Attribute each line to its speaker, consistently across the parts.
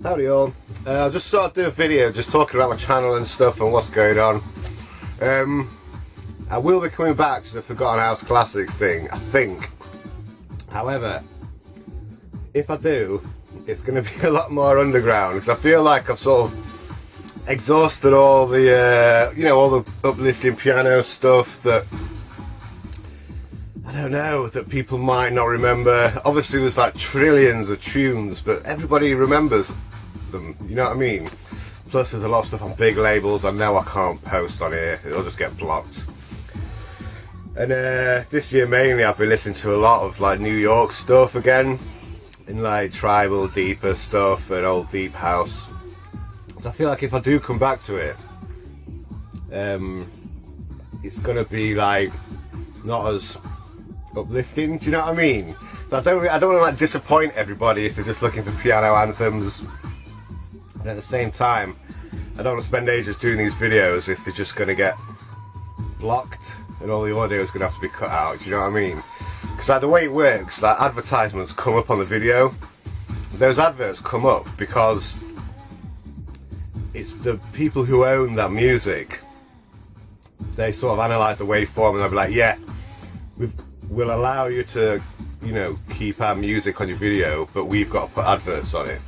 Speaker 1: Howdy all. I just thought I'd do a video just talking about my channel and stuff and what's going on. I will be coming back to the Forgotten House Classics thing, I think. However, if I do, it's going to be a lot more underground because I feel like I've sort of exhausted all the, all the uplifting piano stuff that, I don't know, that people might not remember. Obviously there's like trillions of tunes, but everybody remembers them, you know what I mean? Plus there's a lot of stuff on big labels I know I can't post on here, it'll just get blocked. And this year mainly I've been listening to a lot of like New York stuff again, and like tribal, deeper stuff and old deep house. So I feel like if I do come back to it, it's gonna be like not as uplifting, do you know what I mean? So I don't want to like disappoint everybody if they're just looking for piano anthems, and at the same time I don't want to spend ages doing these videos if they're just going to get blocked and all the audio is going to have to be cut out, do you know what I mean? Because like the way it works, like advertisements come up on the video, those adverts come up because it's the people who own that music, they sort of analyse the waveform and they'll be like, yeah, we'll allow you to, keep our music on your video, but we've got to put adverts on it.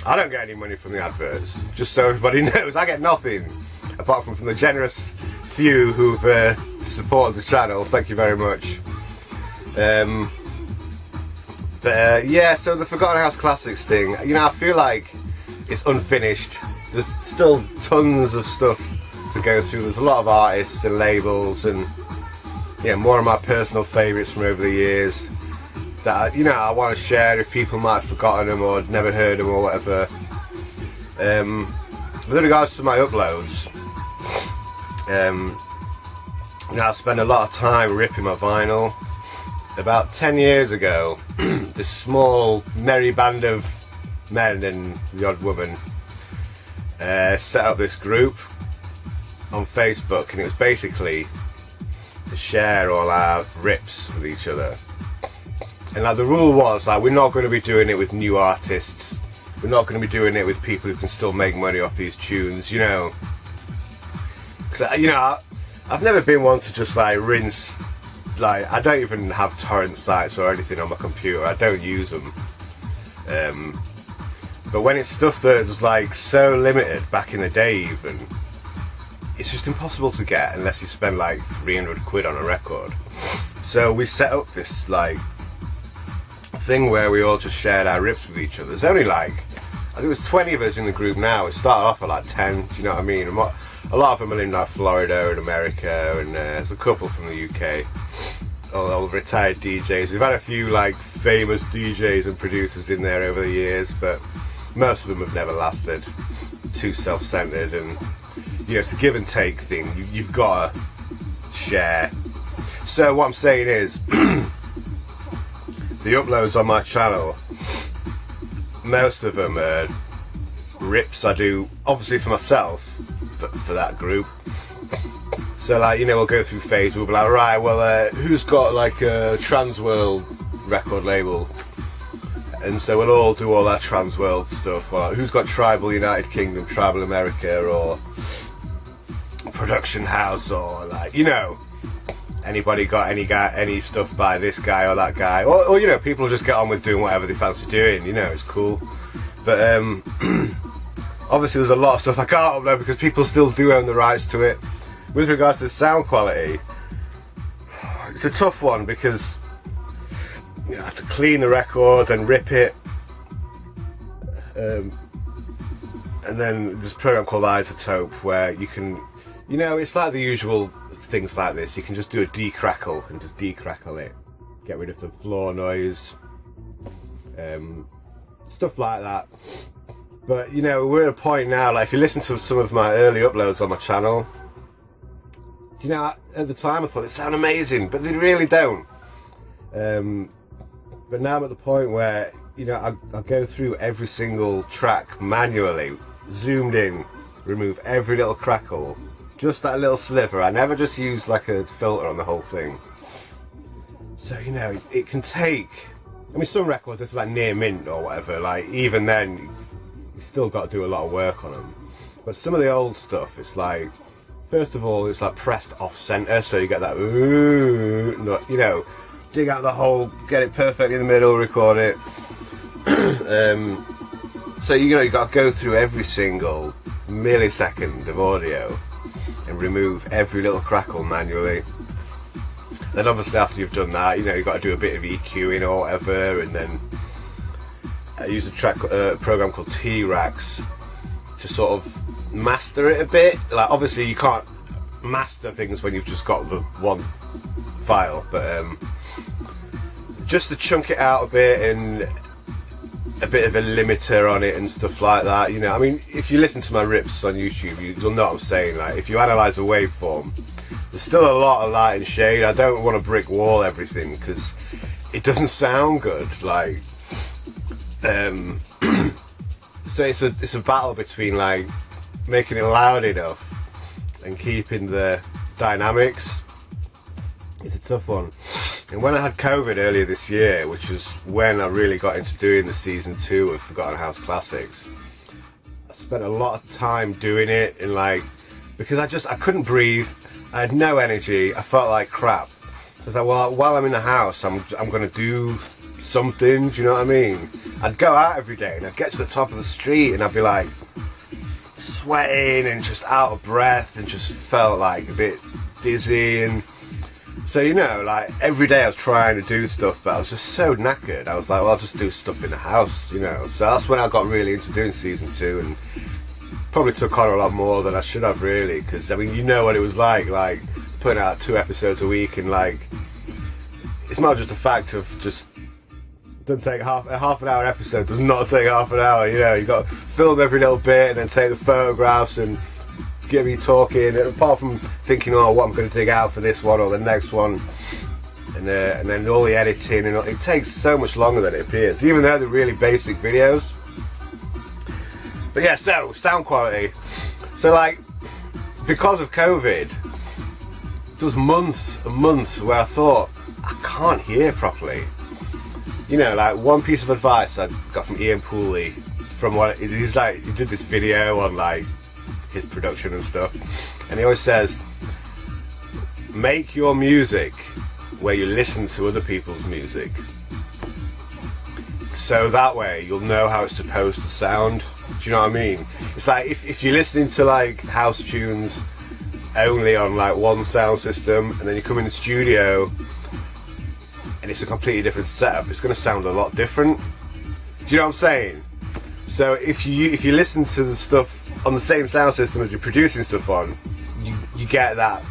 Speaker 1: I don't get any money from the adverts, just so everybody knows. I get nothing, apart from the generous few who've supported the channel. Thank you very much. Yeah, so the Forgotten House Classics thing, I feel like it's unfinished. There's still tons of stuff to go through. There's a lot of artists and labels and more of my personal favourites from over the years that I want to share if people might have forgotten them or never heard them or whatever. With regards to my uploads, I spend a lot of time ripping my vinyl. About 10 years ago, this small merry band of men and the odd woman set up this group on Facebook, and it was basically to share all our rips with each other. And like the rule was like, we're not going to be doing it with new artists, we're not going to be doing it with people who can still make money off these tunes, because I've never been one to just like rinse, like I don't even have torrent sites or anything on my computer, I don't use them. But when it's stuff that was like so limited back in the day even, it's just impossible to get unless you spend like 300 quid on a record. So we set up this like thing where we all just shared our rips with each other. There's only like, I think there's 20 of us in the group now. It started off at like 10, do you know what I mean? And a lot of them are in like Florida and America, and there's a couple from the UK, all retired DJs. We've had a few like famous DJs and producers in there over the years, but most of them have never lasted. Too self-centered, and it's a give and take thing. You've got to share. So what I'm saying is, the uploads on my channel, most of them are rips I do, obviously for myself, but for that group. So like, we'll go through phase, we'll be like, right, well, who's got like a Transworld record label? And so we'll all do all that Transworld stuff. Or like, who's got Tribal United Kingdom, Tribal America, or Production House, or like, anybody got any stuff by this guy or that guy, or people just get on with doing whatever they fancy doing, it's cool. But obviously there's a lot of stuff I can't upload because people still do own the rights to it. With regards to the sound quality, it's a tough one because you have to clean the record and rip it, and then there's a program called Isotope where you can, it's like the usual things like this. You can just do a decrackle and just decrackle it, get rid of the floor noise, stuff like that. But we're at a point now, like if you listen to some of my early uploads on my channel, at the time I thought they sound amazing, but they really don't. But now I'm at the point where I go through every single track manually, zoomed in, remove every little crackle, just that little sliver. I never just use like a filter on the whole thing. So it can take, some records it's like near mint or whatever, like even then you still got to do a lot of work on them. But some of the old stuff, it's like, first of all, it's like pressed off center, so you get that ooh, you know, dig out the hole, get it perfectly in the middle, record it. So you know, you got to go through every single millisecond of audio and remove every little crackle manually. Then obviously after you've done that, you know, you've got to do a bit of EQing or whatever, and then I use a program called T-Rax to sort of master it a bit. Like, obviously you can't master things when you've just got the one file, but just to chunk it out a bit and a bit of a limiter on it and stuff like that, you know. I mean, if you listen to my rips on YouTube, you'll know what I'm saying. Like, if you analyse a waveform, there's still a lot of light and shade. I don't want to brick wall everything because it doesn't sound good. Like, so it's a battle between like making it loud enough and keeping the dynamics. It's a tough one. And when I had COVID earlier this year, which was when I really got into doing the season 2 of Forgotten House Classics, I spent a lot of time doing it, and like, because I couldn't breathe, I had no energy, I felt like crap. I was like, well, while I'm in the house, I'm going to do something, do you know what I mean? I'd go out every day and I'd get to the top of the street and I'd be like sweating and just out of breath and just felt like a bit dizzy. And so, you know, like every day I was trying to do stuff, but I was just so knackered. I was like, well, I'll just do stuff in the house, you know. So that's when I got really into doing season 2, and probably took on a lot more than I should have, really, because I mean, you know what it was like putting out 2 episodes a week, and like, it's not just a fact of just, doesn't take half an hour episode does not take half an hour, you know. You got to film every little bit and then take the photographs and get me talking, and apart from thinking, oh, what I'm going to dig out for this one or the next one, and then all the editing, and it takes so much longer than it appears, even though they're really basic videos. But yeah, so sound quality. So like, because of COVID, there was months and months where I thought, I can't hear properly. You know, like one piece of advice I got from Ian Pooley, from what he's like, he did this video on like his production and stuff, and he always says, make your music where you listen to other people's music, so that way you'll know how it's supposed to sound. Do you know what I mean? It's like if you're listening to like house tunes only on like one sound system, and then you come in the studio and it's a completely different setup, it's going to sound a lot different. Do you know what I'm saying? So if you listen to the stuff on the same sound system as you're producing stuff on, you get that,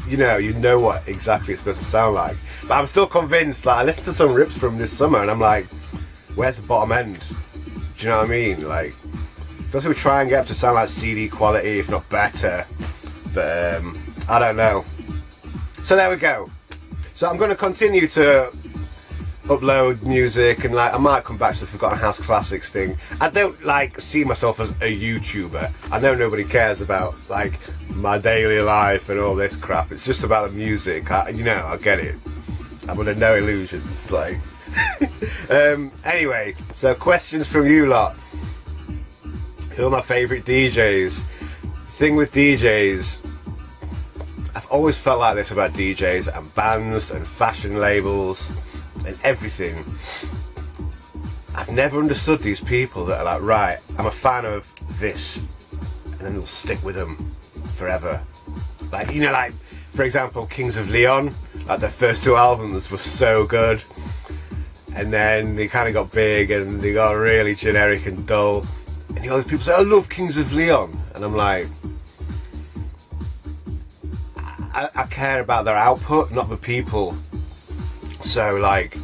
Speaker 1: you know what exactly it's supposed to sound like. But I'm still convinced, like, I listened to some rips from this summer and I'm like, where's the bottom end? Do you know what I mean? Like, don't we try and get up to sound like CD quality, if not better, but I don't know. So there we go. So I'm going to continue to upload music, and like I might come back to the Forgotten House Classics thing. I don't like see myself as a YouTuber. I know nobody cares about like my daily life and all this crap. It's just about the music. I get it. I'm under no illusions. Like, anyway, so questions from you lot. Who are my favourite DJs? The thing with DJs, I've always felt like this about DJs and bands and fashion labels and everything. I've never understood these people that are like, right, I'm a fan of this, and then they'll stick with them forever. Like, you know, like for example, Kings of Leon, like their first 2 albums were so good, and then they kind of got big and they got really generic and dull, and you know, people say, I love Kings of Leon, and I'm like, I care about their output, not the people. So like,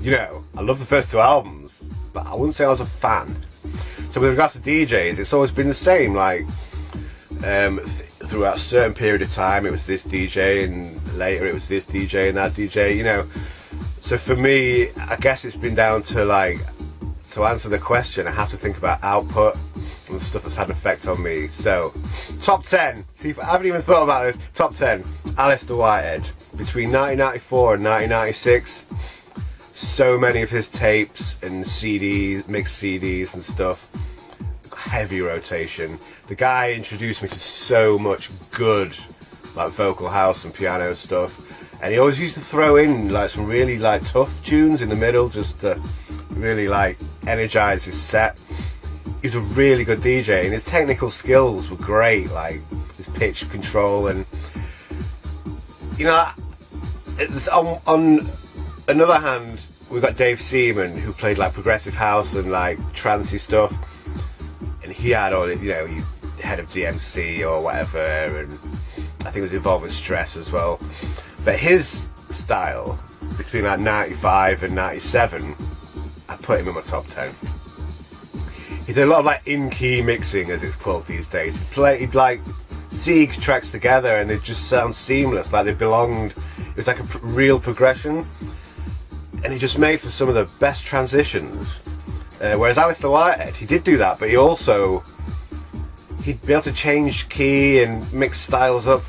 Speaker 1: you know, I love the first 2 albums, but I wouldn't say I was a fan. So with regards to DJs, it's always been the same. Like, throughout a certain period of time, it was this DJ, and later it was this DJ and that DJ, you know. So for me, I guess it's been down to like, to answer the question, I have to think about output and the stuff that's had an effect on me. So, top 10. See, I haven't even thought about this. Top 10. Alistair Whitehead. Between 1994 and 1996, so many of his tapes and CDs, mixed CDs and stuff, heavy rotation. The guy introduced me to so much good like vocal house and piano stuff, and he always used to throw in like some really like tough tunes in the middle just to really like energize his set. He was a really good DJ, and his technical skills were great, like his pitch control, and you know, it's on another hand, we've got Dave Seaman, who played like progressive house and like trancey stuff, and he had all, you know, he's head of DMC or whatever, and I think it was involved with Stress as well. But his style between like 95 and 97, I put him in my top 10. He did a lot of like in-key mixing, as it's called these days. He'd like siege tracks together and they just sound seamless, like they belonged. It was like a real progression, and he just made for some of the best transitions. Whereas Alistair Whitehead, he did do that, but he'd be able to change key and mix styles up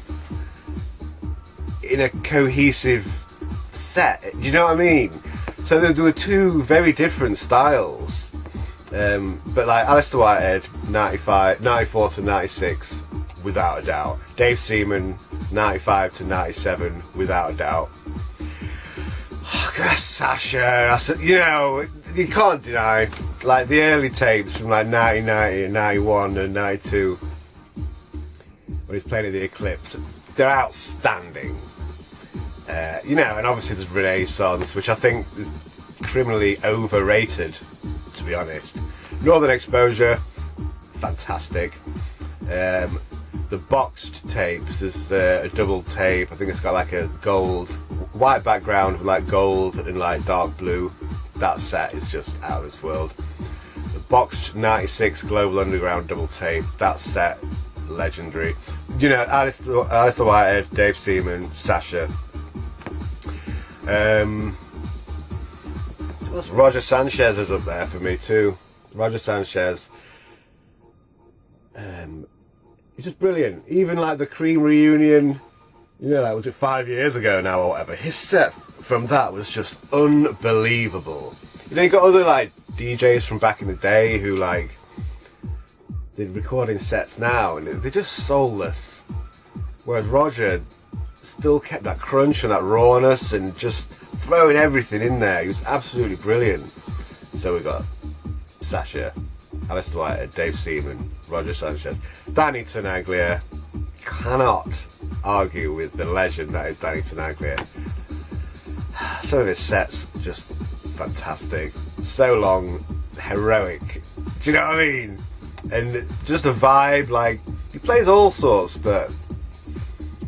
Speaker 1: in a cohesive set. Do you know what I mean? So there were two very different styles. But like Alistair Whitehead, 94 to 96, without a doubt. Dave Seaman, 95 to 97, without a doubt. Sasha, you know, you can't deny, like the early tapes from like 1990 and 91 and 92, when he's playing at the Eclipse, they're outstanding. You know, and obviously there's Renaissance, which I think is criminally overrated, to be honest. Northern Exposure, fantastic. The boxed tapes, there's a double tape, I think it's got like a white background with like gold and like dark blue. That set is just out of this world. The boxed 96 Global Underground double tape, that set, legendary. You know, Alistair Whitehead, Dave Seaman, Sasha. Roger Sanchez is up there for me too. Roger Sanchez. He's just brilliant. Even like the Cream reunion, you know, like, was it 5 years ago now or whatever? His set from that was just unbelievable. You know, you got other like DJs from back in the day who like did recording sets now, and they're just soulless. Whereas Roger still kept that crunch and that rawness and just throwing everything in there. He was absolutely brilliant. So we got Sasha, Alistair Whitehead, Dave Seaman, Roger Sanchez, Danny Tenaglia. Cannot argue with the legend that is Danny Tenaglia. Some of his sets just fantastic. So long, heroic. Do you know what I mean? And just a vibe, like, he plays all sorts, but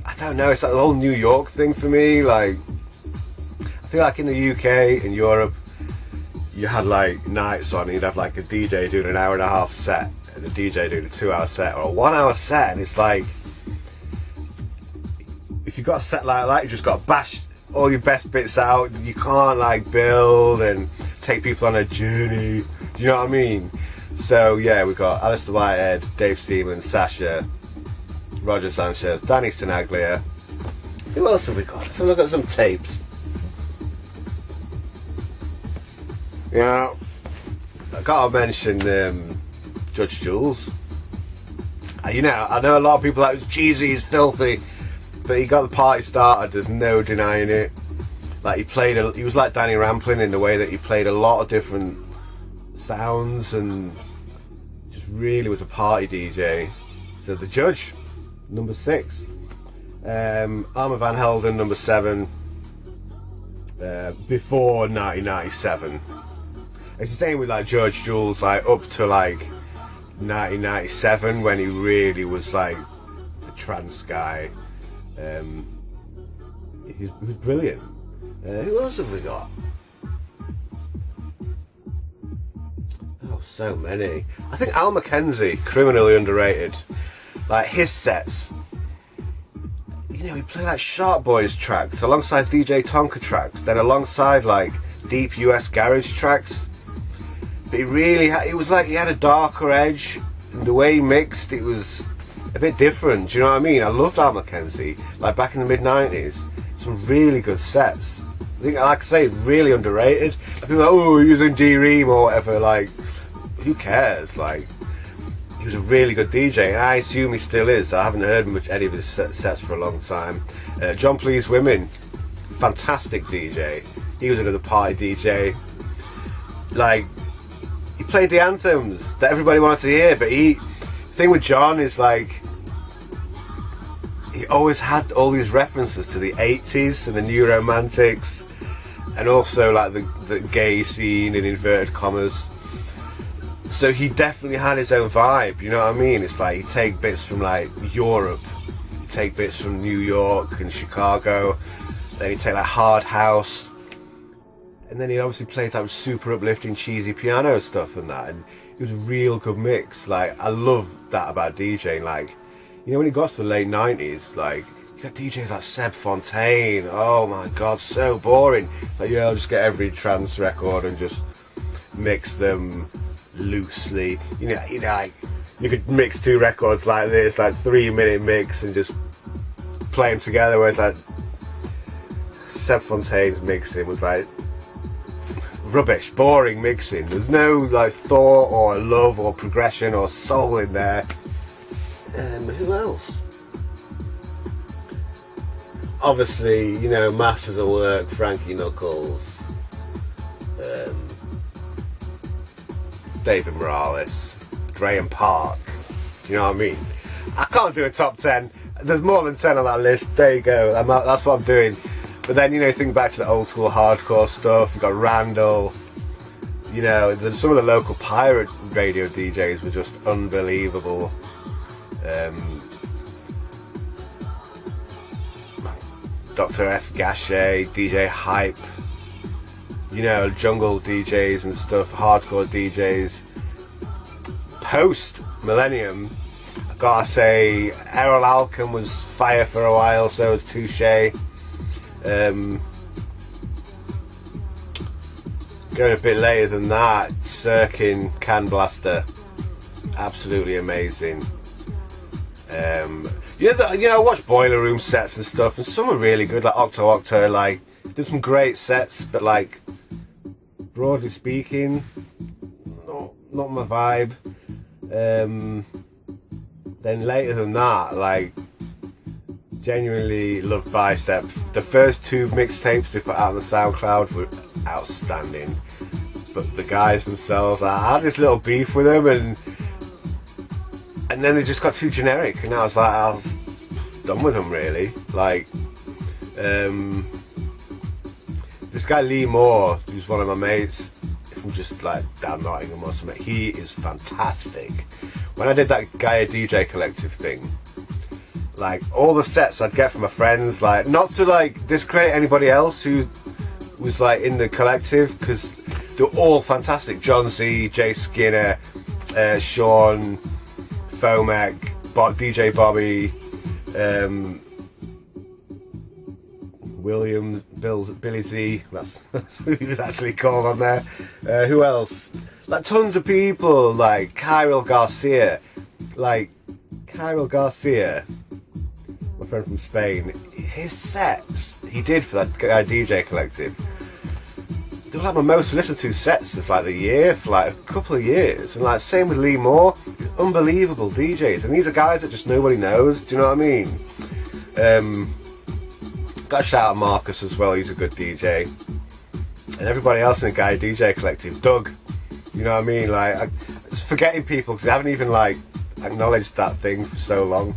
Speaker 1: I don't know, it's like the whole New York thing for me. Like, I feel like in the UK and Europe, you had like nights on, you'd have like a DJ doing an hour and a half set and a DJ doing a 2 hour set or a 1 hour set, and it's like, if you've got a set like that, you've just got to bash all your best bits out. You can't like build and take people on a journey. You know what I mean? So yeah, we've got Alistair Whitehead, Dave Seaman, Sasha, Roger Sanchez, Danny Tenaglia. Who else have we got? Let's have a look at some tapes. You know, I gotta mention Judge Jules. You know, I know a lot of people like, it's cheesy, it's filthy, but he got the party started, there's no denying it. Like, he was like Danny Rampling in the way that he played a lot of different sounds and just really was a party DJ. So the Judge, number 6. Armor Van Helden, number 7. Before 1997. It's the same with like Judge Jules, like up to like 1997 when he really was like a trance guy. He was brilliant. Who else have we got? Oh, so many. I think Al McKenzie, criminally underrated. Like his sets, you know, he played like Sharp Boys tracks alongside DJ Tonka tracks, then alongside like deep US garage tracks. But he really it was like he had a darker edge. The way he mixed, it was a bit different. Do you know what I mean? I loved Al McKenzie, like back in the mid-90s. Some really good sets. I think, like I say, really underrated. Like people are like, oh, you're using D-Ream or whatever. Like, who cares? Like, he was a really good DJ, and I assume he still is. I haven't heard any of his sets for a long time. John Please Women, fantastic DJ. He was another party DJ. Like, he played the anthems that everybody wanted to hear, but the thing with John is like, he always had all these references to the 80s and the New Romantics, and also like the gay scene in inverted commas. So he definitely had his own vibe, you know what I mean? It's like he'd take bits from like Europe, he'd take bits from New York and Chicago, then he'd take like hard house, and then he obviously plays like super uplifting cheesy piano stuff and that, and it was a real good mix. Like, I love that about DJing. Like, you know, when it got to the late 90s, like, you got DJs like Seb Fontaine, oh my god, so boring. Like, yeah, I'll just get every trance record and just mix them loosely. You know, like, you could mix 2 records like this, like 3-minute mix, and just play them together, whereas like Seb Fontaine's mixing was like rubbish, boring mixing. There's no like thought or love or progression or soul in there. Who else? Obviously, you know, Masters of Work, Frankie Knuckles, David Morales, Graham Park. You know what I mean? I can't do a top 10. There's more than 10 on that list. There you go. That's what I'm doing. But then, you know, think back to the old school hardcore stuff. You've got Randall. You know, some of the local pirate radio DJs were just unbelievable. Dr. S. Gachet, DJ Hype, you know, jungle DJs and stuff, hardcore DJs. Post Millennium, I gotta say, Errol Alchem was fire for a while, so was Touche. Going a bit later than that, Sirkin, Can Blaster, absolutely amazing. You know, I watch Boiler Room sets and stuff, and some are really good, like Octo, like, did some great sets, but like, broadly speaking, not my vibe. Then later than that, like, genuinely loved Bicep. The first 2 mixtapes they put out on the SoundCloud were outstanding, but the guys themselves, I had this little beef with them, and then they just got too generic, and I was done with them really. Like, this guy Lee Moore, who's one of my mates from just like down Nottingham or something, he is fantastic. When I did that Gaea DJ Collective thing, like, all the sets I'd get from my friends, like, not to like discredit anybody else who was like in the collective, because they're all fantastic. John Z, Jay Skinner, Sean, Fomek, DJ Bobby, William, Billy Z, that's who he was actually called on there. Who else? Like, tons of people, like Kyril Garcia, my friend from Spain. His sets he did for that DJ Collective, they were like my most listened to sets of like the year for like a couple of years. And like, same with Lee Moore, unbelievable DJs, and these are guys that just nobody knows. Do you know what I mean? Got to shout out Marcus as well, he's a good DJ, and everybody else in the Gaea DJ Collective. Doug, you know what I mean? Like, I just forgetting people because they haven't even like acknowledged that thing for so long.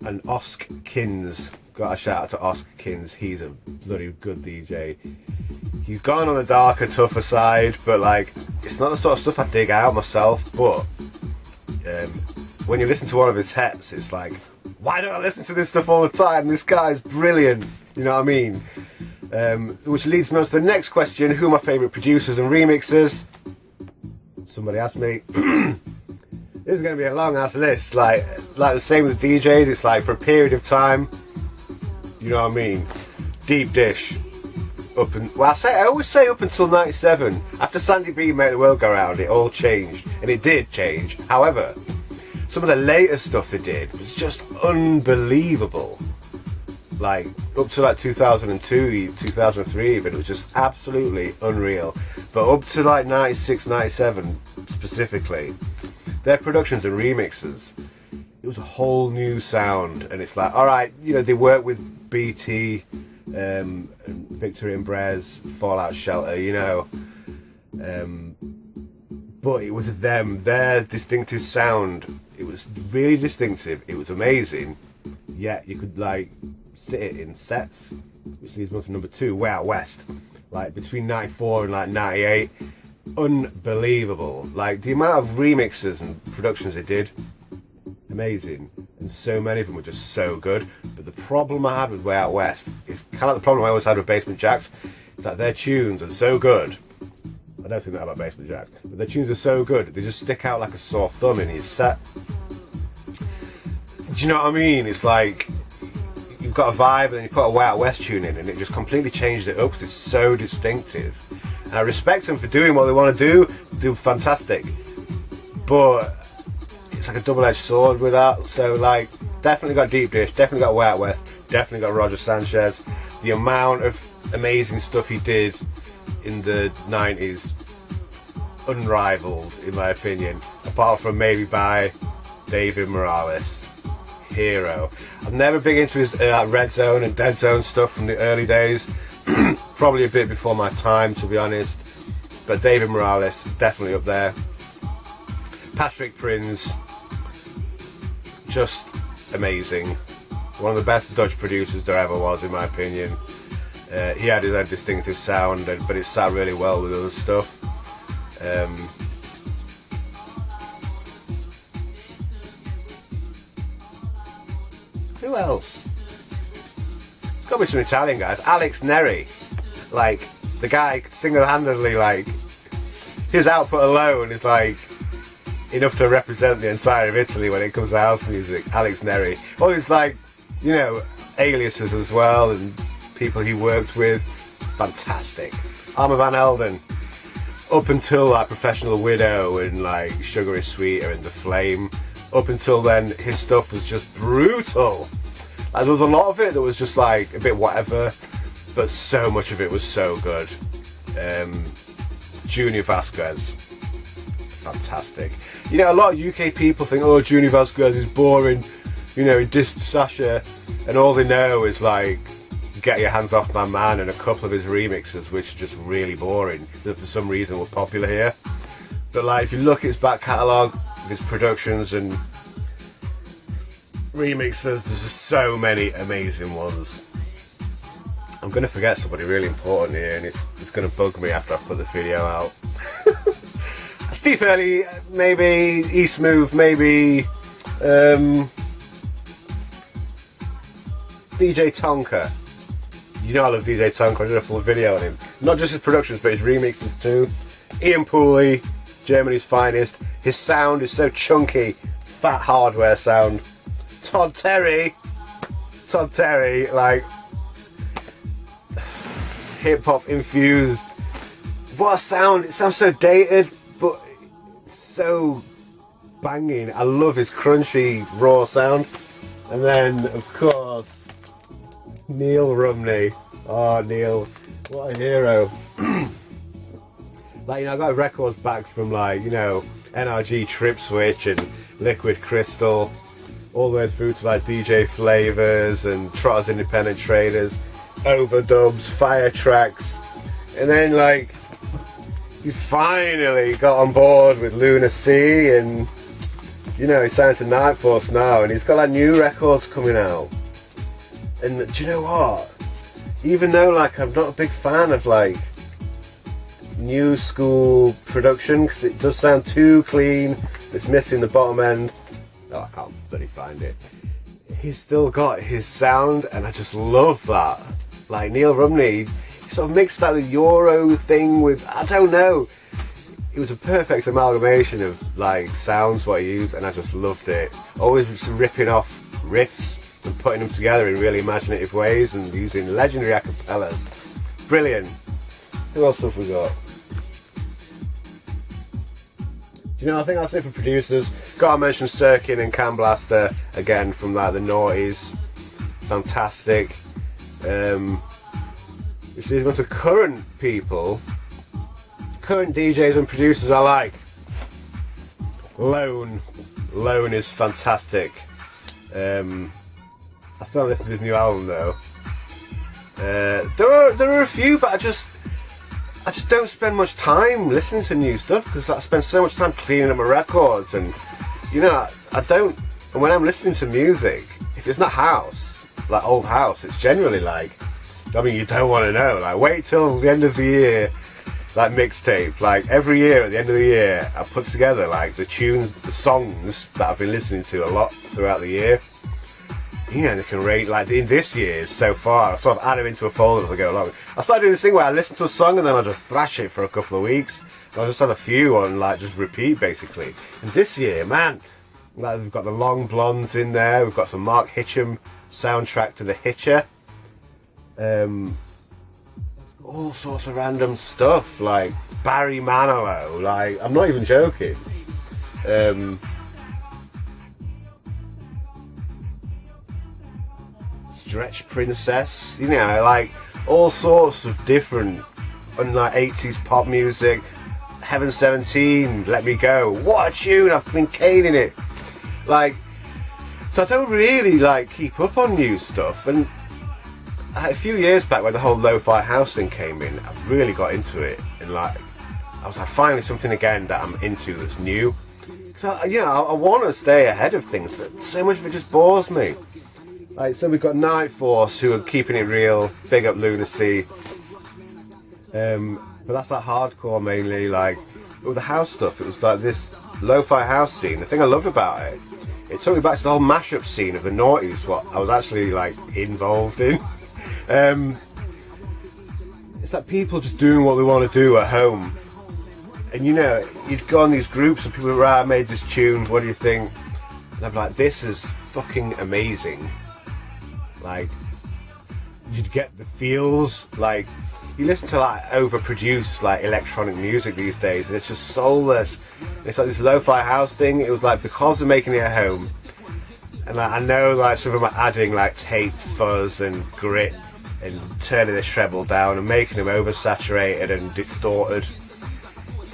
Speaker 1: And Osk Kins, got a shout out to Osk Kins, he's a bloody good DJ. He's gone on the darker, tougher side, but like, it's not the sort of stuff I dig out myself, but when you listen to one of his sets, it's like, why don't I listen to this stuff all the time? This guy's brilliant, you know what I mean? Which leads me on to the next question: who are my favourite producers and remixers? Somebody asked me. This is going to be a long ass list, like the same with DJs. It's like for a period of time, you know what I mean? Deep Dish, I always say up until '97. After Sandy B Made the World Go Round, it all changed, and it did change. However, some of the later stuff they did was just unbelievable. Like, up to like 2002, 2003 even, it was just absolutely unreal. But up to like 96, 97 specifically, their productions and remixes, it was a whole new sound. And it's like, alright, you know, they work with BT, and Victory and Brez, Fallout Shelter, you know, but it was them, their distinctive sound. It was really distinctive, it was amazing, yet you could like sit it in sets, which leads me to number 2, Way Out West, like between 94 and like 98, unbelievable, like the amount of remixes and productions they did, amazing, and so many of them were just so good. But the problem I had with Way Out West is kind of like the problem I always had with Basement Jaxx, is that their tunes are so good. I don't think that about Basement Jaxx, but their tunes are so good, they just stick out like a sore thumb in his set. Do you know what I mean? It's like you've got a vibe and then you put a Way Out West tune in and it just completely changes it up because it's so distinctive. And I respect them for doing what they want to do fantastic, but it's like a double-edged sword with that. So like, definitely got Deep Dish, definitely got Way Out West, definitely got Roger Sanchez. The amount of amazing stuff he did in the 90s, unrivaled in my opinion, apart from maybe by David Morales. Hero. I'm never big into his Red Zone and Dead Zone stuff from the early days. Probably a bit before my time, to be honest. But David Morales, definitely up there. Patrick Prinz, just amazing. One of the best Dutch producers there ever was, in my opinion. He had his own distinctive sound, but it sat really well with other stuff. Who else? It's got to be some Italian guys. Alex Neri, like the guy single-handedly, like his output alone is like enough to represent the entire of Italy when it comes to house music. Alex Neri, all these like, you know, aliases as well and people he worked with, fantastic. Armand van Helden, up until like Professional Widow and like Sugar is Sweeter and The Flame. Up until then, his stuff was just brutal. Like, there was a lot of it that was just like a bit whatever, but so much of it was so good. Junior Vasquez, fantastic. You know, a lot of UK people think, oh, Junior Vasquez is boring. You know, he dissed Sasha, and all they know is like Get Your Hands Off My Man and a couple of his remixes, which are just really boring, that for some reason were popular here. But like, if you look at his back catalogue, his productions and remixes, there's just so many amazing ones. I'm going to forget somebody really important here, and it's going to bug me after I put the video out. Steve Hurley, maybe. E-Smooth, maybe. DJ Tonka. You know I love DJ Tonka. I did a full video on him. Not just his productions, but his remixes too. Ian Pooley, Germany's finest. His sound is so chunky, fat hardware sound. Todd Terry, like hip hop infused. What a sound! It sounds so dated, but it's so banging. I love his crunchy raw sound. And then of course Neil Rumney. Oh, Neil, what a hero! Like, you know, I got records back from like, you know, NRG Trip Switch and Liquid Crystal, all the way through to like DJ Flavors and Trotters Independent Traders, overdubs, fire tracks, and then like he finally got on board with Luna C, and you know, he's signed to Night Force now, and he's got like new records coming out. And do you know what? Even though like I'm not a big fan of like new school production, because it does sound too clean, it's missing the bottom end. Oh, I can't bloody find it. He's still got his sound, and I just love that. Like Neil Rumney, he sort of mixed that Euro thing with, I don't know. It was a perfect amalgamation of like sounds what he used, and I just loved it. Always just ripping off riffs and putting them together in really imaginative ways and using legendary acapellas. Brilliant. Who else have we got? You know, I think that's it for producers. Gotta mention Sirkin and Cam Blaster again from like the noughties. Fantastic. Which leads on to current people. Current DJs and producers I like. Lone is fantastic. I still listen to his new album though. There are a few, but I just don't spend much time listening to new stuff because I spend so much time cleaning up my records, and you know I don't. And when I'm listening to music, if it's not house, like old house, it's generally like, I mean, you don't want to know. Like, wait till the end of the year, like mixtape. Like every year at the end of the year, I put together like the tunes, the songs that I've been listening to a lot throughout the year. You know, they can rate like in this year's so far. I sort of add them into a folder as I go along. I started doing this thing where I listen to a song and then I just thrash it for a couple of weeks. And I just have a few on like just repeat basically. And this year, man, like we've got the Long Blondes in there. We've got some Mark Hitchum soundtrack to The Hitcher. All sorts of random stuff like Barry Manilow. Like I'm not even joking. Stretch Princess, you know, like all sorts of different, like 80s pop music. Heaven 17, Let Me Go. What a tune! I've been caning it. Like, so I don't really like keep up on new stuff. And a few years back, when the whole lo-fi house thing came in, I really got into it. And like, I was like, finally something again that I'm into that's new. So you know, I want to stay ahead of things, but so much of it just bores me. Like, so we've got Night Force who are keeping it real, big up Lunacy. But that's like hardcore mainly. Like with the house stuff, it was like this lo-fi house scene. The thing I loved about it, it took me back to the whole mashup scene of the noughties, what I was actually like involved in. It's like people just doing what they want to do at home. And you know, you'd go on these groups and people would right, I made this tune, what do you think? And I'd be like, this is fucking amazing. Like, you'd get the feels, like, you listen to like overproduced like electronic music these days and it's just soulless. It's like this lo-fi house thing, it was like because they're making it at home, and like, I know like some of them are adding like tape fuzz and grit and turning the treble down and making them oversaturated and distorted.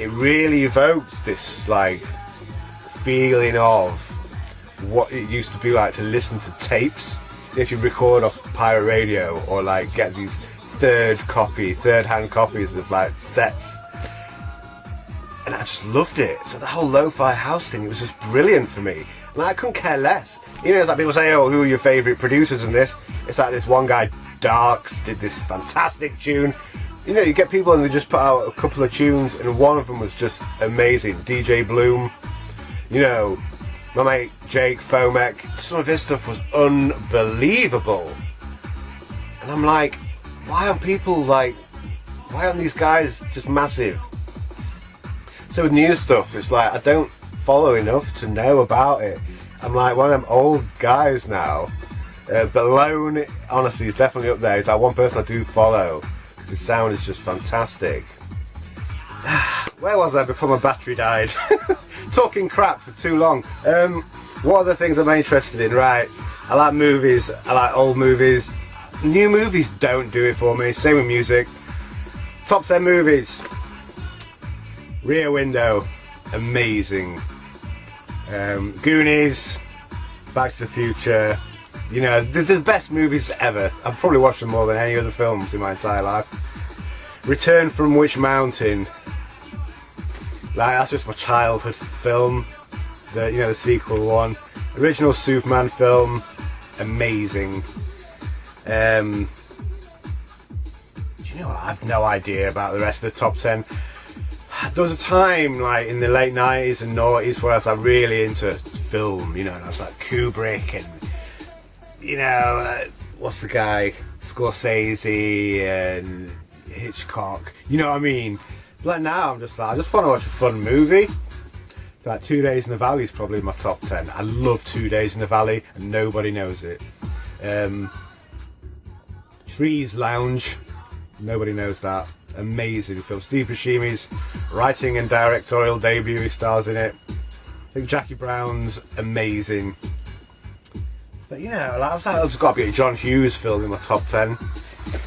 Speaker 1: It really evokes this like feeling of what it used to be like to listen to tapes. If you record off pirate radio or like get these third-hand copies of like sets, and I just loved it. So the whole lo-fi house thing, it was just brilliant for me, and I couldn't care less. You know, it's like people say, oh, who are your favourite producers in this? It's like this one guy, Darks, did this fantastic tune. You know, you get people and they just put out a couple of tunes, and one of them was just amazing. DJ Bloom, you know, my mate Jake Fomek, some of his stuff was unbelievable. And I'm like, why aren't these guys just massive? So with new stuff, it's like I don't follow enough to know about it. I'm like one of them old guys now. But Lone, honestly, is definitely up there. He's like one person I do follow because his sound is just fantastic. Where was I before my battery died? Talking crap for too long. What other things am I interested in? Right, I like movies, I like old movies. New movies don't do it for me, same with music. Top 10 movies. Rear Window, amazing. Goonies, Back to the Future, you know, the best movies ever. I've probably watched them more than any other films in my entire life. Return from Witch Mountain, like that's just my childhood film. The sequel one. Original Superman film, amazing. You know what? I have no idea about the rest of the top 10. There was a time like in the late 90s and noughties where I was like really into film, you know, and I was like Kubrick and you know, what's the guy, Scorsese and Hitchcock, you know what I mean? Like now I'm just like, I just want to watch a fun movie. So like 2 Days in the Valley is probably my top 10. I love 2 Days in the Valley and nobody knows it. Trees Lounge, nobody knows that. Amazing film. Steve Buscemi's writing and directorial debut, he stars in it. I think Jackie Brown's amazing. But you know, like, I've just got to be a John Hughes film in my top 10.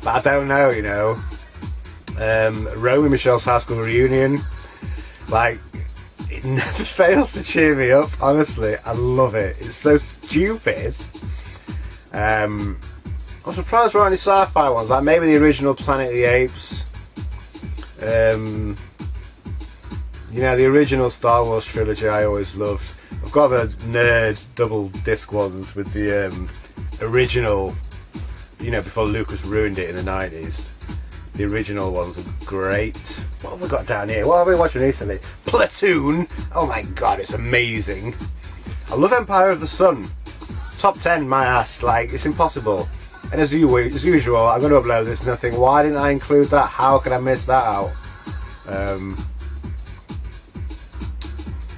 Speaker 1: But I don't know, you know. Romy Michelle's High School Reunion. Like, it never fails to cheer me up, honestly. I love it. It's so stupid. I'm surprised there aren't any sci-fi ones, like maybe the original Planet of the Apes. You know, the original Star Wars trilogy I always loved. I've got the nerd double disc ones with the original, you know, before Lucas ruined it in the 90s. The original ones are great. What have we got down here? What have we been watching recently? Platoon! Oh my god, it's amazing. I love Empire of the Sun. Top 10, my ass. Like, it's impossible. And as usual, I'm going to upload this nothing. Why didn't I include that? How could I miss that out?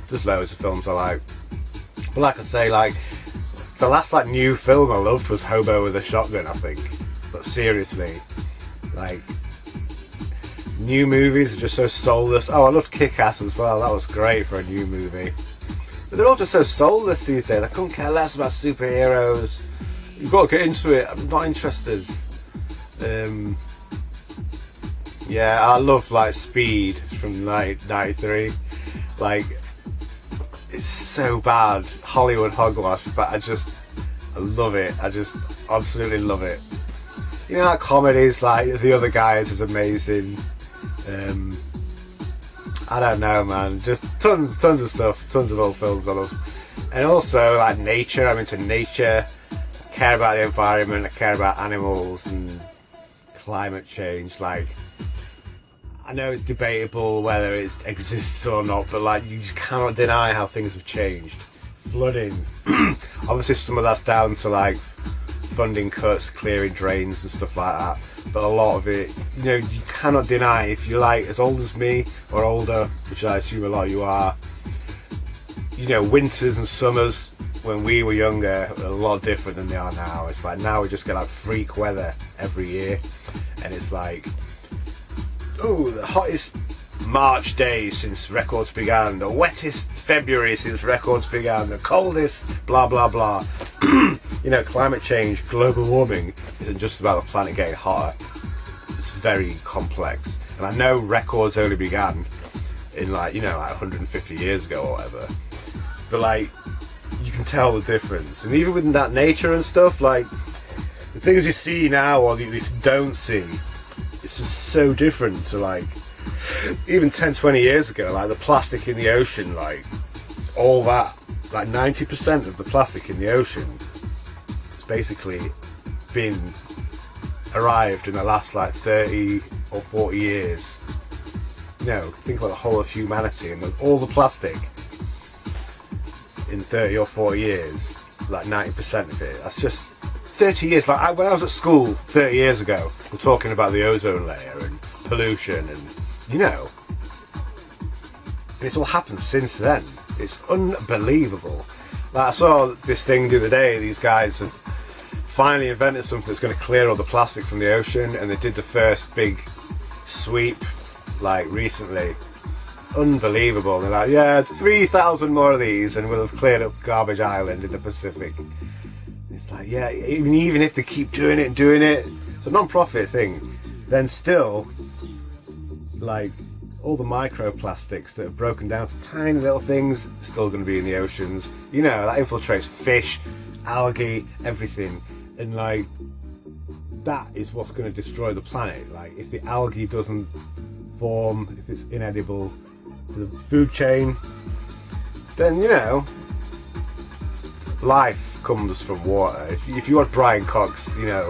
Speaker 1: There's loads of films I like. But like I say, like, the last like new film I loved was Hobo with a Shotgun, I think. But seriously, like, new movies are just so soulless. Oh, I loved Kick-Ass as well. That was great for a new movie. But they're all just so soulless these days. I couldn't care less about superheroes. You've got to get into it. I'm not interested. Yeah, I love like Speed from 1993. Like, it's so bad, Hollywood hogwash, but I love it. I just absolutely love it. You know, like comedies like The Other Guys is amazing. I don't know, man. Just tons of stuff, tons of old films I love. And also like nature. I'm into nature. I care about the environment. I care about animals and climate change. Like, I know it's debatable whether it exists or not, but like, you just cannot deny how things have changed. Flooding, obviously some of that's down to like funding cuts, clearing drains and stuff like that, but a lot of it, you know, you cannot deny, if you're like as old as me or older, which I assume a lot of you are, you know, winters and summers when we were younger are a lot different than they are now. It's like now we just get like freak weather every year, and it's like, oh, the hottest March day since records began, the wettest February since records began, the coldest blah blah blah. You know, climate change, global warming isn't just about the planet getting hotter. It's very complex, and I know records only began in like, you know, like 150 years ago or whatever, but like, you can tell the difference. And even within that nature and stuff, like the things you see now or you at least don't see, it's just so different to like even 10-20 years ago. Like the plastic in the ocean, like all that, like 90% of the plastic in the ocean has basically been arrived in the last like 30 or 40 years. You know, think about the whole of humanity and all the plastic in 30 or 40 years, like 90% of it, that's just 30 years. Like when I was at school 30 years ago, we're talking about the ozone layer and pollution and, you know, and it's all happened since then. It's unbelievable. Like I saw this thing the other day, these guys have finally invented something that's going to clear all the plastic from the ocean, and they did the first big sweep like recently. Unbelievable. They're like, yeah, 3,000 more of these and we'll have cleared up Garbage Island in the Pacific. It's like, yeah, even if they keep doing it, it's a non-profit thing, then still, like, all the microplastics that have broken down to tiny little things are still going to be in the oceans. You know, that infiltrates fish, algae, everything. And like, that is what's going to destroy the planet. Like, if the algae doesn't form, if it's inedible to the food chain, then, you know, life comes from water. If you watch Brian Cox, you know,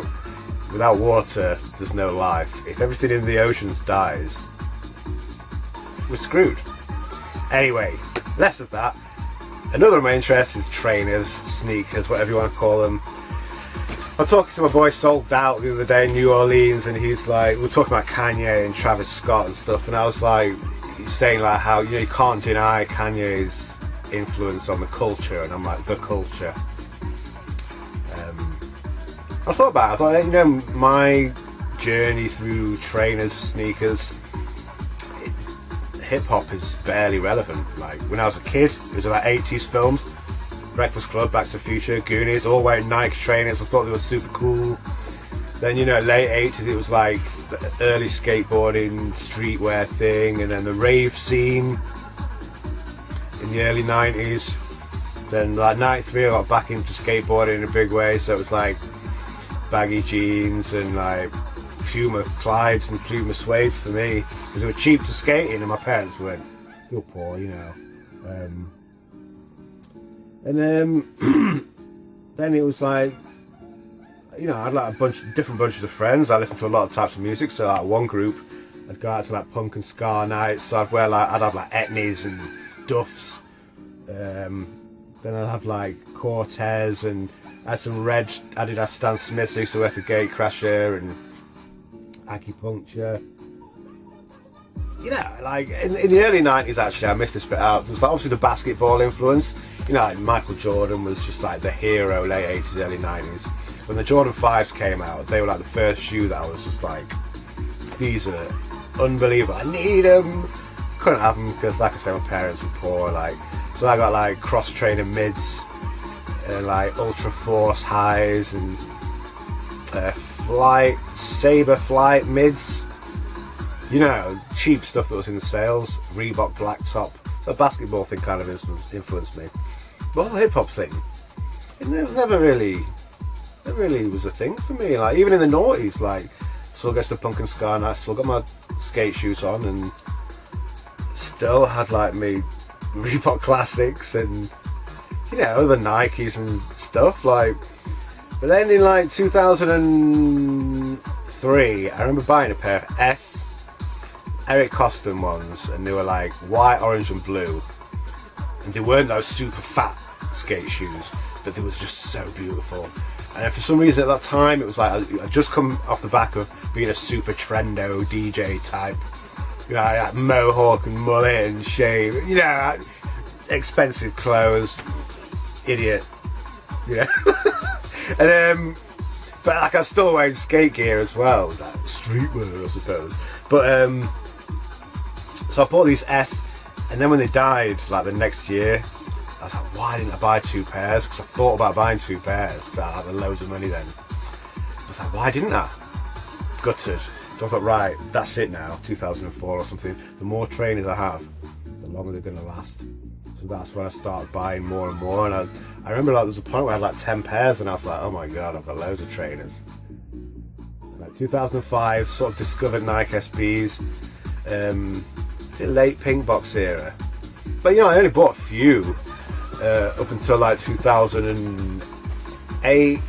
Speaker 1: without water there's no life. If everything in the oceans dies, we're screwed. Anyway, less of that. Another of my interests is trainers, sneakers, whatever you want to call them. I was talking to my boy Sold Doubt the other day in New Orleans, and he's like, we were talking about Kanye and Travis Scott and stuff, and I was like, he's saying like how, you know, you can't deny Kanye's influence on the culture, and I'm like, the culture. I thought about it, I thought, you know, my journey through trainers, sneakers, hip-hop is barely relevant. Like, when I was a kid, it was about 80s films, Breakfast Club, Back to the Future, Goonies, all wearing Nike trainers. I thought they were super cool. Then, you know, late 80s, it was like the early skateboarding, streetwear thing, and then the rave scene. in the early 90s. Then like 93 I got back into skateboarding in a big way, so it was like baggy jeans and like Puma Clydes and Puma Suedes for me, because they were cheap to skate in and my parents went, you're poor, you know. And then it was like, you know, I had like different bunches of friends. I listened to a lot of types of music, so like one group I'd go out to like punk and ska nights, so I'd have like etnies and duffs. Then I'd have like Cortez, and I had some red Adidas Stan Smiths. I used to wear the Gatecrasher and Acupuncture. You know, like in the early 90s actually, I missed this bit out. There's like obviously the basketball influence. You know, like Michael Jordan was just like the hero, late 80s, early 90s. When the Jordan 5s came out, they were like the first shoe that I was just like, these are unbelievable, I need them. Couldn't have them because, like I said, my parents were poor. Like, so I got like cross trainer mids and like Ultra Force highs and Saber Flight mids. You know, cheap stuff that was in the sales. Reebok black top. So the basketball thing kind of influenced me. But the whole hip hop thing, it never really was a thing for me. Like even in the noughties, like still goes to punk and ska night, still got my skate shoes on, and still had like me Reebok classics and, you know, the Nikes and stuff. Like, but then in like 2003, I remember buying a pair of Eric Coston ones, and they were like white, orange and blue, and they weren't those super fat skate shoes, but they was just so beautiful. And for some reason at that time it was like I'd just come off the back of being a super trendo DJ type, you know, like mohawk and mullet and shave, you know, expensive clothes, idiot, you know. And but like I'm still wearing skate gear as well, like streetwear I suppose. But so I bought these and then when they died, like the next year, I was like, why didn't I buy two pairs? Because I thought about buying two pairs because I had loads of money then. I was like, why didn't I? Gutted. So I thought, right, that's it now, 2004 or something. The more trainers I have, the longer they're going to last. So that's when I started buying more and more. And I remember like there was a point where I had like 10 pairs and I was like, oh my God, I've got loads of trainers. And like 2005, sort of discovered Nike SBs. It's a late pink box era. But you know, I only bought a few. Up until like 2008,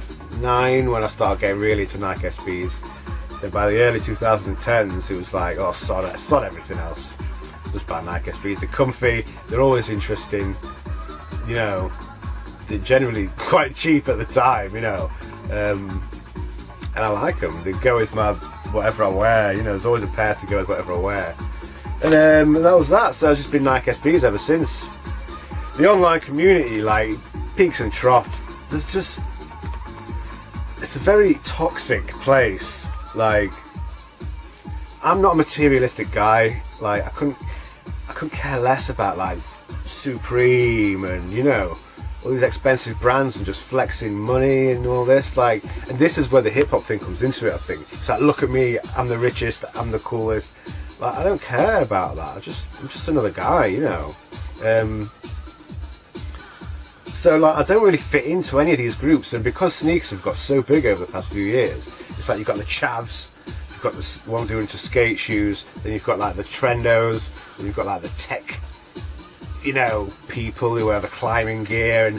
Speaker 1: 9, when I started getting really into Nike SBs. Then by the early 2010s, it was like, oh, sod everything else. Just buy Nike SBs. They're comfy, they're always interesting, you know, they're generally quite cheap at the time, you know, and I like them. They go with my whatever I wear, you know, there's always a pair to go with whatever I wear. And that was that, so I've just been Nike SBs ever since. The online community, like peaks and troughs, it's a very toxic place. Like, I'm not a materialistic guy. Like, I couldn't care less about like Supreme and, you know, all these expensive brands and just flexing money and all this. Like, and this is where the hip hop thing comes into it, I think. It's like, look at me, I'm the richest, I'm the coolest. Like, I don't care about that. I'm just another guy, you know. So like I don't really fit into any of these groups, and because sneakers have got so big over the past few years, it's like you've got the chavs, you've got the ones who are into skate shoes, then you've got like the trendos, then you've got like the tech, you know, people who wear the climbing gear, and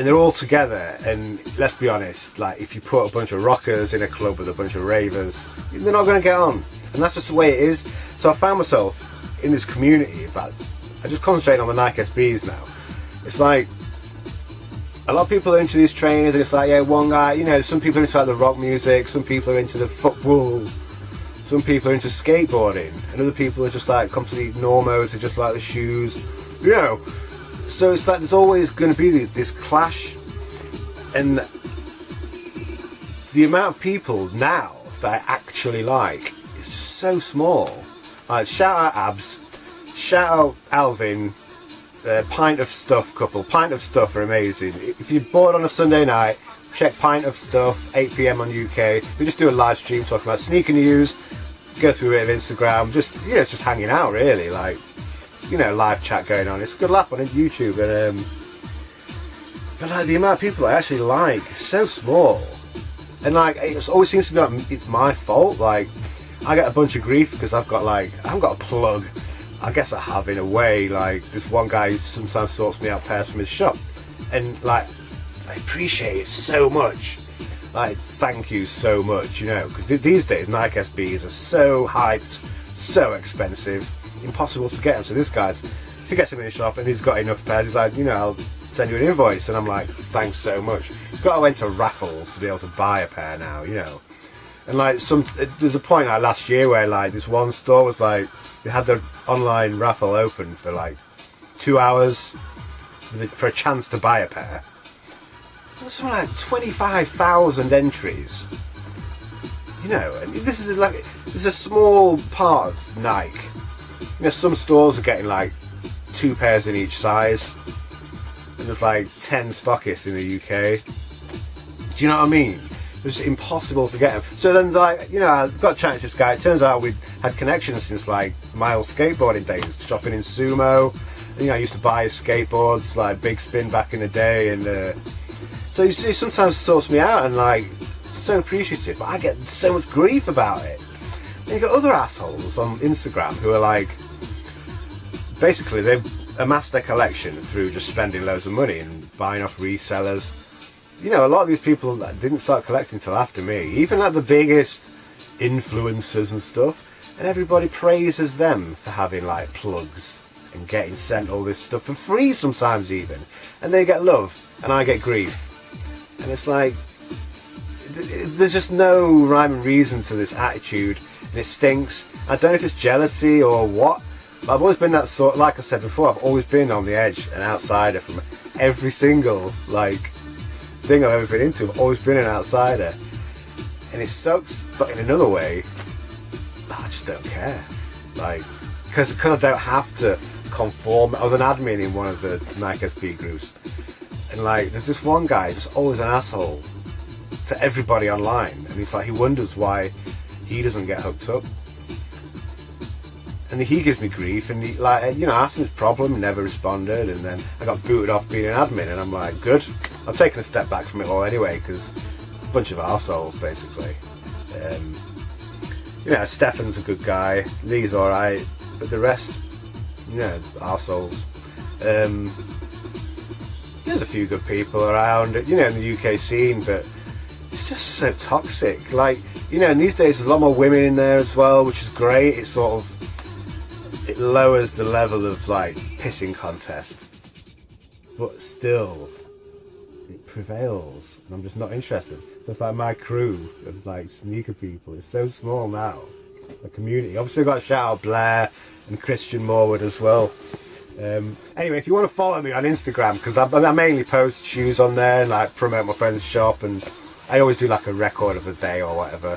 Speaker 1: they're all together. And let's be honest, like if you put a bunch of rockers in a club with a bunch of ravers, they're not going to get on, and that's just the way it is. So I found myself in this community. In fact, I just concentrate on the Nike SBs now. It's like a lot of people are into these trainers, and it's like, yeah, one guy, you know, some people are into like the rock music, some people are into the football, some people are into skateboarding, and other people are just like complete normos, they just like the shoes, you know. So it's like there's always going to be this clash, and the amount of people now that I actually like is just so small. Like, shout out Abs, shout out Alvin, Pint of Stuff couple. Pint of Stuff are amazing. If you're bored on a Sunday night, check Pint of Stuff, 8 PM on UK. We just do a live stream talking about sneaker news, go through a bit of Instagram, just, you know, it's just hanging out really. Like, you know, live chat going on. It's a good laugh on YouTube, and but like the amount of people I actually like is so small, and like it always seems to be like it's my fault. Like I get a bunch of grief because I haven't got a plug. I guess I have in a way. Like this one guy who sometimes sorts me out pairs from his shop, and like I appreciate it so much. Like thank you so much, you know, because these days Nike SBs are so hyped, so expensive, impossible to get them. So this guy's, if he gets them in his shop and he's got enough pairs, he's like, you know, I'll send you an invoice, and I'm like, thanks so much. Got to went to raffles to be able to buy a pair now, you know. And like there's a point like last year where like this one store was like, they had their online raffle open for like 2 hours for a chance to buy a pair. There was something like 25,000 entries. You know, and this is like, it's a small part of Nike. You know, some stores are getting like 2 pairs in each size, and there's like 10 stockists in the UK. Do you know what I mean? It's impossible to get them. So then, like, you know, I got chatting to this guy. It turns out we'd had connections since like my old skateboarding days, shopping in Sumo. And, you know, I used to buy his skateboards, like Big Spin back in the day, and so he sometimes sorts me out, and like so appreciative. But I get so much grief about it. And you got other assholes on Instagram who are like, basically they've amassed their collection through just spending loads of money and buying off resellers. You know, a lot of these people didn't start collecting till after me, even like the biggest influencers and stuff, and everybody praises them for having like plugs and getting sent all this stuff for free sometimes even, and they get love and I get grief, and it's like there's just no rhyme and reason to this attitude, and it stinks. I don't know if it's jealousy or what, but I've always been that sort, like I said before, I've always been on the edge, an outsider from every single like thing I've ever been into. I've always been an outsider, and it sucks, but in another way I just don't care, like, because I don't have to conform. I was an admin in one of the Nike SB groups, and like there's this one guy just always an asshole to everybody online, and he's like, he wonders why he doesn't get hooked up, and he gives me grief, and he, like, you know, I asked him his problem, never responded, and then I got booted off being an admin, and I'm like, good, I've taken a step back from it all anyway, because a bunch of arseholes basically. You know, Stefan's a good guy, Lee's alright, but the rest, you know, arseholes. There's a few good people around, you know, in the UK scene, but it's just so toxic. Like, you know, and these days there's a lot more women in there as well, which is great. It sort of, it lowers the level of like pissing contest, but still it prevails, and I'm just not interested. So it's like my crew of like sneaker people, it's so small now, the community. Obviously I've got to shout out Blair and Christian Morwood as well. Anyway, if you want to follow me on Instagram, because I mainly post shoes on there and like promote my friend's shop, and I always do like a record of the day or whatever.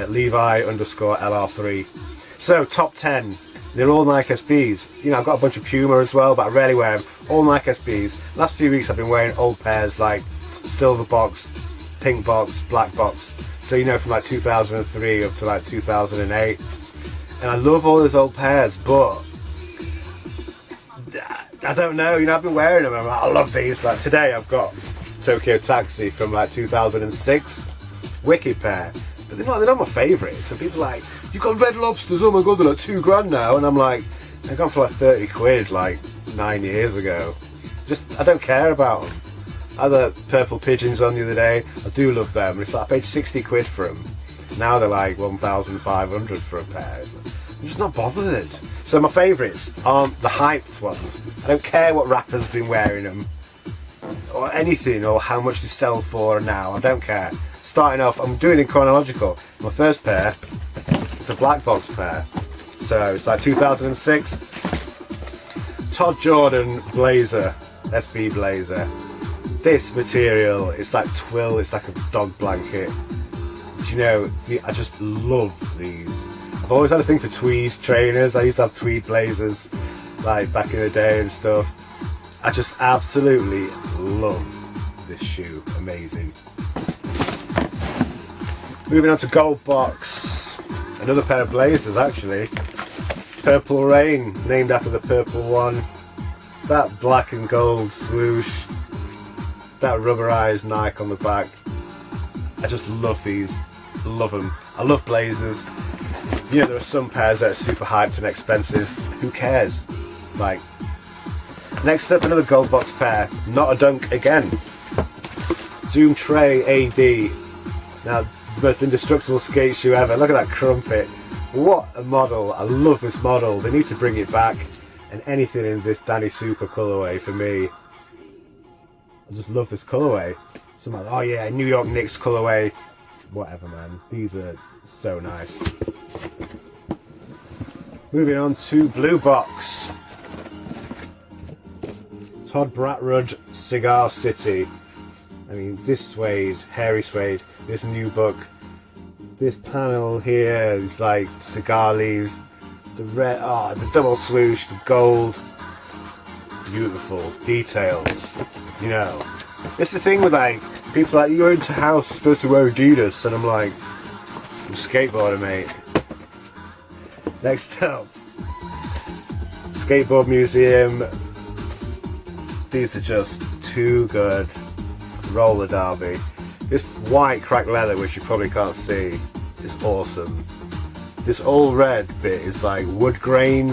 Speaker 1: Levi_LR3. So top 10, they're all Nike SBs. You know, I've got a bunch of Puma as well, but I rarely wear them. All Nike SBs. Last few weeks I've been wearing old pairs like silver box, pink box, black box. So, you know, from like 2003 up to like 2008. And I love all those old pairs, but I don't know, you know, I've been wearing them and I'm like, I love these. Like today I've got Tokyo Taxi from like 2006, wicked pair, but they're not my favourite. So people are like, you got Red Lobsters, oh my god, they're like £2 now, and I'm like, they've gone for like 30 quid like 9 years ago. Just, I don't care about them. I had the Purple Pigeons on the other day, I do love them. It's like I paid 60 quid for them, now they're like 1,500 for a pair. I'm just not bothered. So my favourites aren't the hyped ones. I don't care what rapper's been wearing them or anything, or how much they sell for now. I don't care. Starting off, I'm doing it chronological. My first pair, it's a black box pair. So it's like 2006 Todd Jordan Blazer, SB Blazer. This material, it's like twill, it's like a dog blanket. But you know, I just love these. I've always had a thing for tweed trainers. I used to have tweed blazers like back in the day and stuff. I just absolutely love this shoe. Amazing. Moving on to Gold Box. Another pair of blazers actually. Purple Rain, named after the purple one. That black and gold swoosh. That rubberized Nike on the back. I just love these. Love them. I love blazers. You know, there are some pairs that are super hyped and expensive. Who cares? Like, next up, another gold box pair. Not a dunk again. Zoom Tray AD. Now, the most indestructible skate shoe ever. Look at that crumpet. What a model. I love this model. They need to bring it back. And anything in this Danny Super colourway for me. I just love this colourway. Some like, oh yeah, New York Knicks colourway. Whatever, man. These are so nice. Moving on to Blue Box. Todd Bratrudd Cigar City. I mean, this suede, hairy suede, this new book, this panel here is like cigar leaves, the red, the double swoosh, the gold, beautiful details, you know. It's the thing with like, people like, you're into house, you're supposed to wear Adidas, and I'm like, I'm a skateboarder, mate. Next up, Skateboard Museum. These are just too good. Roller derby. This white cracked leather, which you probably can't see, is awesome. This all red bit is like wood grain.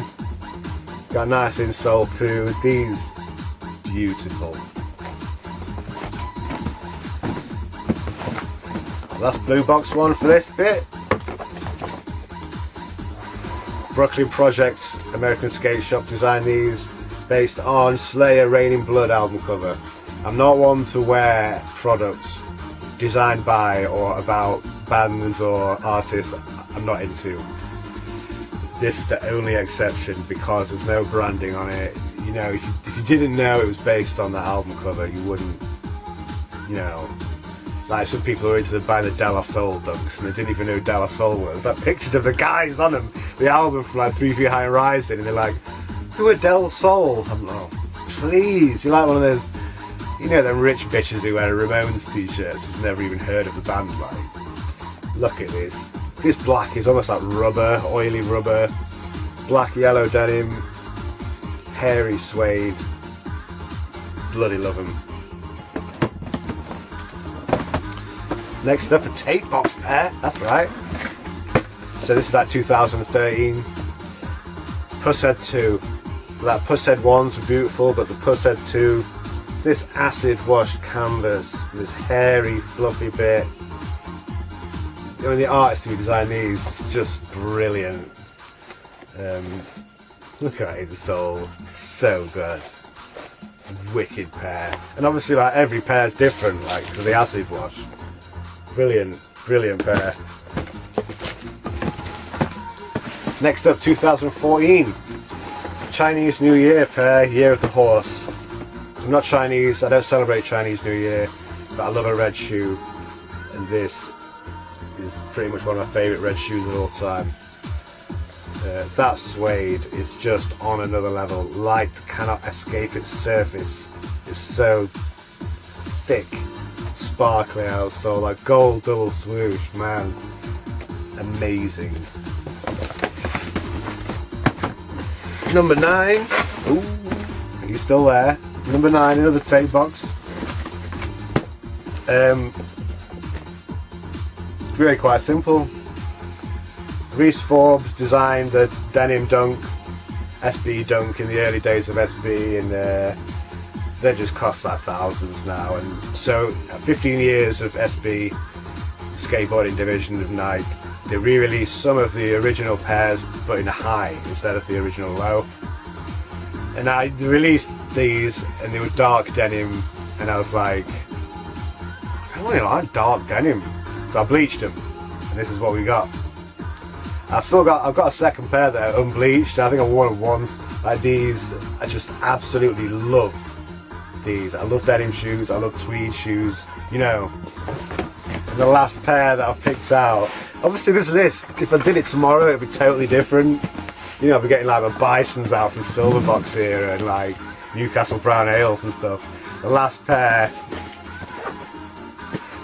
Speaker 1: Got a nice insole too. These, beautiful. Last Blue Box one for this bit. Brooklyn Projects, American Skate Shop designed these, based on Slayer Rain in Blood album cover. I'm not one to wear products designed by or about bands or artists I'm not into. This is the only exception because there's no branding on it. You know, if you didn't know it was based on the album cover, you wouldn't, you know. Like some people are into buying the De La Soul dunks and they didn't even know who De La Soul was. Like pictures of the guys on them, the album from like 3 Feet High and Rising, and they're like, who are De La Soul? I'm like, oh, please, you're like one of those, you know, them rich bitches who wear Ramones t-shirts who've never even heard of the band. Like, look at this. This black is almost like rubber, oily rubber, black yellow denim, hairy suede. Bloody love them. Next up, a tape box pair. That's right. So this is that 2013 Pusshead 2. That Pusshead 1s were beautiful, but the Pusshead 2, this acid washed canvas, this hairy fluffy bit. I mean, the artist who designed these is just brilliant. Look at it, the soul, so good. Wicked pair. And obviously, like, every pair is different, like, for the acid wash. Brilliant, brilliant pair. Next up, 2014. Chinese New Year pair, Year of the Horse. I'm not Chinese, I don't celebrate Chinese New Year, but I love a red shoe, and this is pretty much one of my favourite red shoes of all time. That suede is just on another level. Light cannot escape its surface. It's so thick, sparkly outsole, like gold double swoosh, man. Amazing. Number 9. Ooh, he's still there. Number 9, another tape box. Really quite simple. Reese Forbes designed the denim dunk, SB dunk in the early days of SB, and they just cost like thousands now. And so, 15 years of SB, skateboarding division of Nike, they re-released some of the original pairs, but in a high instead of the original low. And I released these, and they were dark denim, and I was like, I don't really like dark denim, so I bleached them, and this is what we got. I've got a second pair that are unbleached. I think I've worn them once. Like these, I just absolutely love these. I love denim shoes. I love tweed shoes. You know. And the last pair that I've picked out. Obviously, this list, if I did it tomorrow, it'd be totally different. You know, I'd be getting like my Bisons out from Silverbox here and like Newcastle Brown Ales and stuff. The last pair,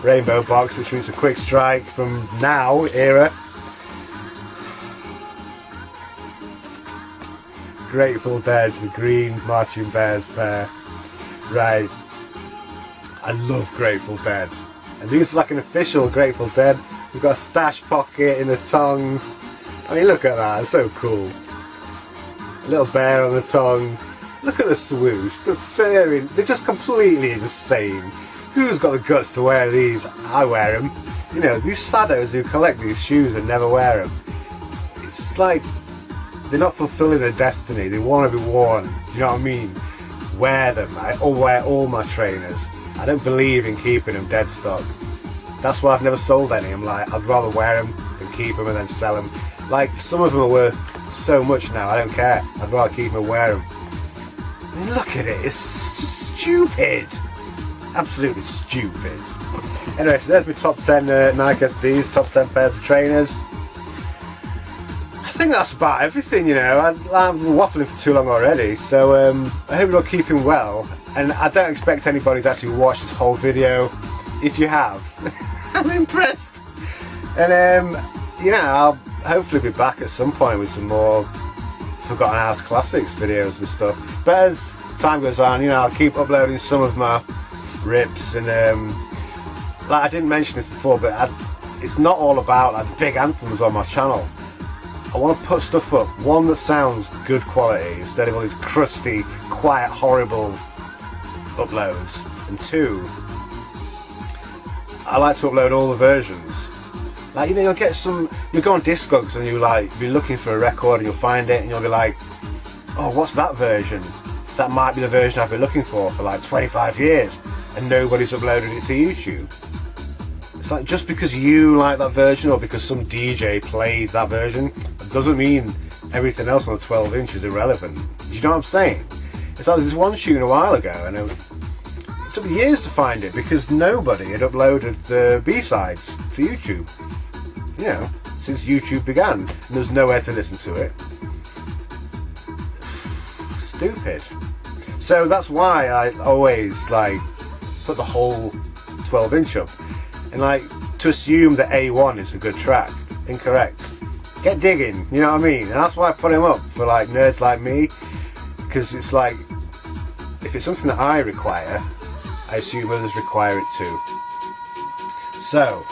Speaker 1: Rainbow Box, which means a quick strike from now era. Grateful Dead, the green marching bears pair. Right, I love Grateful Dead, and these are like an official Grateful Dead. We've got a stash pocket in the tongue. I mean, look at that, it's so cool. A little bear on the tongue. Look at the swoosh, the furry, they're just completely insane. Who's got the guts to wear these? I wear them. You know, these saddos who collect these shoes and never wear them. It's like they're not fulfilling their destiny. They want to be worn. You know what I mean? Wear them. I'll wear all my trainers. I don't believe in keeping them dead stock. That's why I've never sold any. I'm like, I'd rather wear them than keep them and then sell them. Like, some of them are worth so much now, I don't care. I'd rather keep them and wear them. I mean, look at it, it's just stupid. Absolutely stupid. Anyway, so there's my top 10 Nike SBs, top 10 pairs of trainers. I think that's about everything, you know. I'm waffling for too long already, so I hope you're all keeping well. And I don't expect anybody to actually watch this whole video. If you have, I'm impressed. And you know, I'll hopefully be back at some point with some more Forgotten House Classics videos and stuff. But as time goes on, you know, I'll keep uploading some of my rips, and like I didn't mention this before, but it's not all about like the big anthems on my channel. I want to put stuff up, one that sounds good quality instead of all these crusty, quiet, horrible uploads, and two, I like to upload all the versions. Like, you know, you'll go on Discogs and you'll like be looking for a record and you'll find it and you'll be like, oh, what's that version? That might be the version I've been looking for like 25 years and nobody's uploaded it to YouTube. It's like, just because you like that version or because some DJ played that version, it doesn't mean everything else on the 12 inch is irrelevant. Do you know what I'm saying? It's like, there's this one tune a while ago and it took me years to find it because nobody had uploaded the B-sides to YouTube. You know, since YouTube began, and there's nowhere to listen to it. Stupid. So that's why I always like put the whole 12 inch up, and like to assume that A1 is a good track. Incorrect. Get digging, you know what I mean? And that's why I put him up for like nerds like me, because it's like, if it's something that I require, I assume others require it too. So,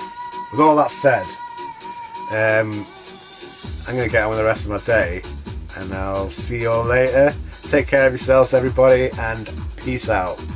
Speaker 1: with all that said, I'm going to get on with the rest of my day, and I'll see you all later. Take care of yourselves, everybody, and peace out.